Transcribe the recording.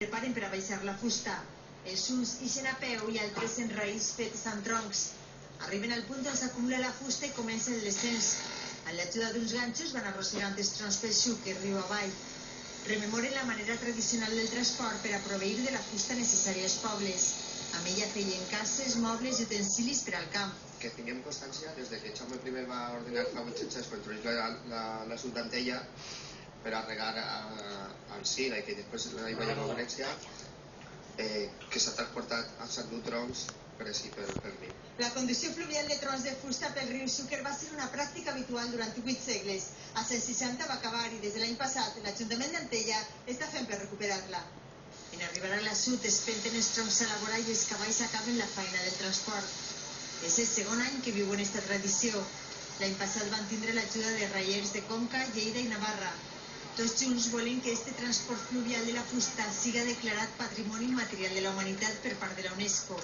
preparen per a baixar la fusta. Els uns ixen a peu i altres en raïs fetes amb troncs. Arriben al punt on s'acumula la fusta i comença el descens. Amb l'ajuda d'uns ganxos van arrossegant els troncs pel xúquer riu avall. Rememoren la manera tradicional del transport per a proveir de la fusta necessària als pobles. Amb ella feien cases, mobles i utensilis per al camp. Que tinguem constància des de que Jaume I va ordenar fa 800 construir la sultantella per a regar al Sina i que després la va llamar Venècia, que s'ha transportat a Sant troncs per així pel riu. La conducció fluvial de troncs de fusta pel riu Xúquer va ser una pràctica habitual durant 8 segles. A 160 va acabar i des de l'any passat l'Ajuntament d'Antella està fent per recuperar-la. En arribar a l'assut es penten els troncs a la vora i els cavalls acaben la feina del transport. És el segon any que viuen esta tradició. L'any passat van tindre l'ajuda de raiers de Conca, Lleida i Navarra. Tots junts volen que este transport fluvial de la fusta siga declarat Patrimoni Immaterial de la Humanitat per part de la UNESCO.